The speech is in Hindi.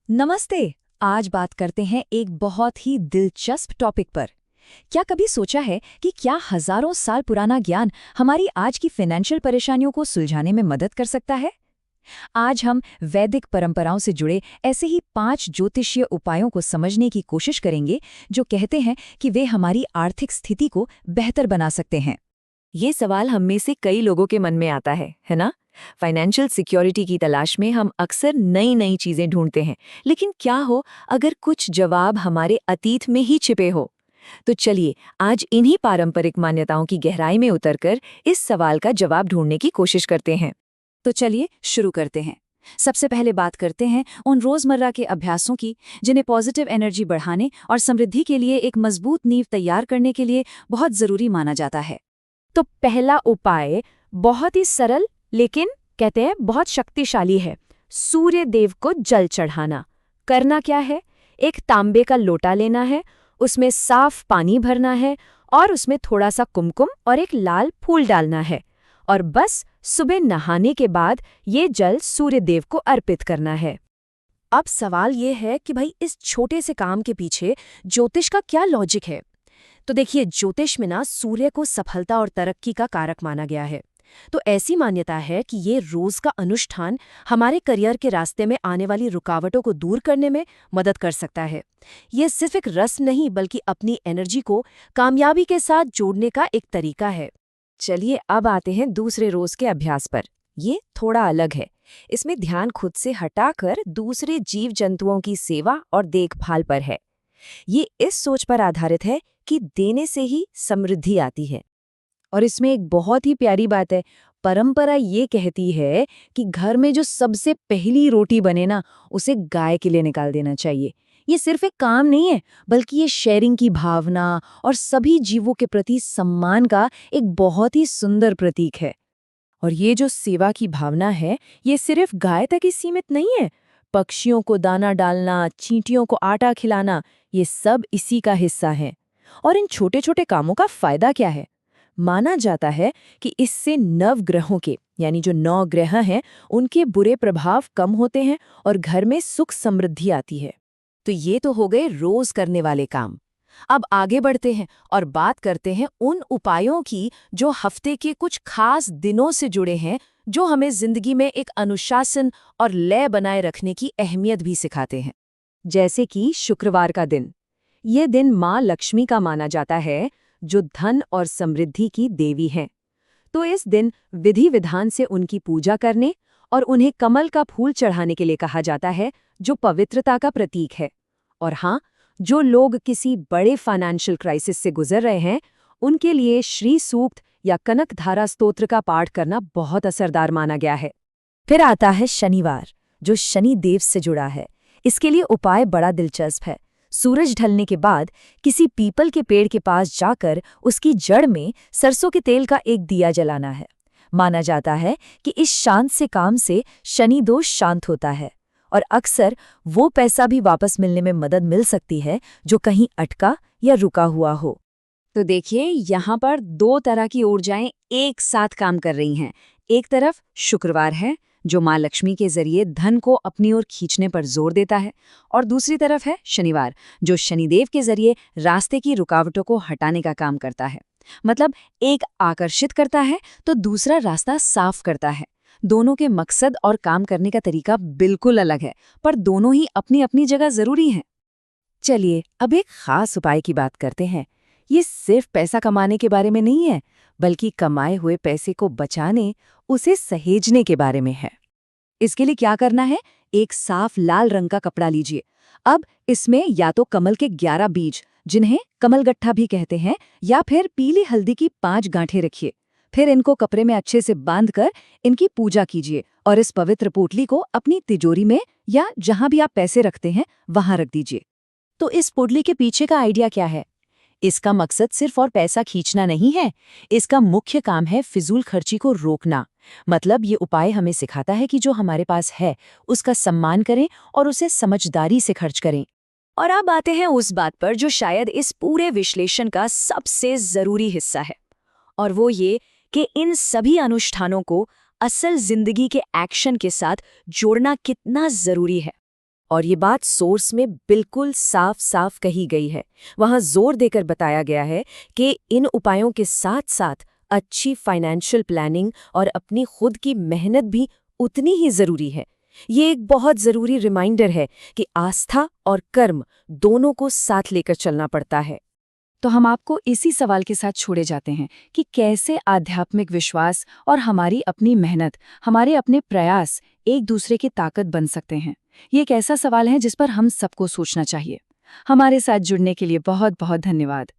नमस्ते। आज बात करते हैं एक बहुत ही दिलचस्प टॉपिक पर। क्या कभी सोचा है कि क्या हजारों साल पुराना ज्ञान हमारी आज की फाइनेंशियल परेशानियों को सुलझाने में मदद कर सकता है? आज हम वैदिक परंपराओं से जुड़े ऐसे ही 5 ज्योतिषीय उपायों को समझने की कोशिश करेंगे जो कहते हैं कि वे हमारी आर्थिक स्थिति को बेहतर बना सकते हैं। ये सवाल हम में से कई लोगों के मन में आता है ना? फाइनेंशियल सिक्योरिटी की तलाश में हम अक्सर नई नई चीजें ढूंढते हैं, लेकिन क्या हो अगर कुछ जवाब हमारे अतीत में ही छिपे हो? तो चलिए आज इन्हीं पारंपरिक मान्यताओं की गहराई में उतरकर इस सवाल का जवाब ढूंढने की कोशिश करते हैं। तो चलिए शुरू करते हैं। सबसे पहले बात करते हैं उन रोजमर्रा के अभ्यासों की जिन्हें पॉजिटिव एनर्जी बढ़ाने और समृद्धि के लिए एक मजबूत नींव तैयार करने के लिए बहुत जरूरी माना जाता है। तो पहला उपाय बहुत ही सरल लेकिन कहते हैं बहुत शक्तिशाली है। सूर्य देव को जल चढ़ाना। करना क्या है? एक तांबे का लोटा लेना है, उसमें साफ पानी भरना है और उसमें थोड़ा सा कुमकुम और एक लाल फूल डालना है और बस सुबह नहाने के बाद ये जल सूर्य देव को अर्पित करना है। अब सवाल ये है कि भाई इस छोटे से काम के पीछे ज्योतिष का क्या लॉजिक है? तो देखिए, ज्योतिष में ना सूर्य को सफलता और तरक्की का कारक माना गया है। तो ऐसी मान्यता है कि ये रोज का अनुष्ठान हमारे करियर के रास्ते में आने वाली रुकावटों को दूर करने में मदद कर सकता है। ये सिर्फ एक रस्म नहीं बल्कि अपनी एनर्जी को कामयाबी के साथ जोड़ने का एक तरीका है। चलिए अब आते हैं दूसरे रोज के अभ्यास पर। ये थोड़ा अलग है। इसमें ध्यान खुद से हटाकर दूसरे जीव जंतुओं की सेवा और देखभाल पर है। ये इस सोच पर आधारित है कि देने से ही समृद्धि आती है। और इसमें एक बहुत ही प्यारी बात है। परंपरा ये कहती है कि घर में जो सबसे पहली रोटी बने ना, उसे गाय के लिए निकाल देना चाहिए। ये सिर्फ एक काम नहीं है, बल्कि ये शेयरिंग की भावना और सभी जीवों के प्रति सम्मान का एक बहुत ही सुंदर प्रतीक है। और ये जो सेवा की भावना है, ये सिर्फ गाय तक ही सीमित नहीं है। पक्षियों को दाना डालना, चींटियों को आटा खिलाना, ये सब इसी का हिस्सा है। और इन छोटे छोटे कामों का फायदा क्या है? माना जाता है कि इससे नवग्रहों के यानी जो 9 ग्रह हैं, उनके बुरे प्रभाव कम होते हैं और घर में सुख समृद्धि आती है। तो ये तो हो गए रोज करने वाले काम। अब आगे बढ़ते हैं और बात करते हैं उन उपायों की जो हफ्ते के कुछ खास दिनों से जुड़े हैं, जो हमें जिंदगी में एक अनुशासन और लय बनाए रखने की अहमियत भी सिखाते हैं। जैसे कि शुक्रवार का दिन। ये दिन माँ लक्ष्मी का माना जाता है, जो धन और समृद्धि की देवी हैं। तो इस दिन विधि विधान से उनकी पूजा करने और उन्हें कमल का फूल चढ़ाने के लिए कहा जाता है, जो पवित्रता का प्रतीक है। और हाँ, जो लोग किसी बड़े फाइनेंशियल क्राइसिस से गुजर रहे हैं, उनके लिए श्री सूक्त या कनक धारा स्तोत्र का पाठ करना बहुत असरदार माना गया है। फिर आता है शनिवार, जो शनि देव से जुड़ा है। इसके लिए उपाय बड़ा दिलचस्प है। सूरज ढलने के बाद किसी पीपल के पेड़ के पास जाकर उसकी जड़ में सरसों के तेल का एक दिया जलाना है। माना जाता है कि इस शांत से काम से शनि दोष शांत होता है और अक्सर वो पैसा भी वापस मिलने में मदद मिल सकती है जो कहीं अटका या रुका हुआ हो। तो देखिए, यहाँ पर 2 तरह की ऊर्जाएं एक साथ काम कर रही हैं। एक तरफ शुक्रवार है, जो माँ लक्ष्मी के जरिए धन को अपनी ओर खींचने पर जोर देता है, और दूसरी तरफ है शनिवार, जो शनिदेव के जरिए रास्ते की रुकावटों को हटाने का काम करता है। मतलब एक आकर्षित करता है तो दूसरा रास्ता साफ करता है। दोनों के मकसद और काम करने का तरीका बिल्कुल अलग है, पर दोनों ही अपनी अपनी जगह जरूरी हैं। चलिए अब एक खास उपाय की बात करते हैं। ये सिर्फ पैसा कमाने के बारे में नहीं है, बल्कि कमाए हुए पैसे को बचाने, उसे सहेजने के बारे में है। इसके लिए क्या करना है? एक साफ लाल रंग का कपड़ा लीजिए। अब इसमें या तो कमल के 11 बीज, जिन्हें कमलगट्ठा भी कहते हैं, या फिर पीली हल्दी की 5 गांठें रखिए। फिर इनको कपड़े में अच्छे से बांधकर इनकी पूजा कीजिए और इस पवित्र पोटली को अपनी तिजोरी में या जहां भी आप पैसे रखते हैं वहां रख दीजिए। तो इस पोटली के पीछे का आइडिया क्या है? इसका मकसद सिर्फ और पैसा खींचना नहीं है। इसका मुख्य काम है फिजूल खर्ची को रोकना। मतलब ये उपाय हमें सिखाता है कि जो हमारे पास है उसका सम्मान करें और उसे समझदारी से खर्च करें। और अब आते हैं उस बात पर जो शायद इस पूरे विश्लेषण का सबसे जरूरी हिस्सा है, और वो ये कि इन सभी अनुष्ठानों को असल जिंदगी के एक्शन के साथ जोड़ना कितना जरूरी है। और ये बात सोर्स में बिल्कुल साफ साफ कही गई है। वहाँ जोर देकर बताया गया है कि इन उपायों के साथ साथ अच्छी फाइनेंशियल प्लानिंग और अपनी खुद की मेहनत भी उतनी ही ज़रूरी है। ये एक बहुत ज़रूरी रिमाइंडर है कि आस्था और कर्म दोनों को साथ लेकर चलना पड़ता है। तो हम आपको इसी सवाल के साथ छोड़े जाते हैं कि कैसे आध्यात्मिक विश्वास और हमारी अपनी मेहनत, हमारे अपने प्रयास एक दूसरे की ताकत बन सकते हैं। ये एक ऐसा सवाल है जिस पर हम सबको सोचना चाहिए। हमारे साथ जुड़ने के लिए बहुत बहुत धन्यवाद।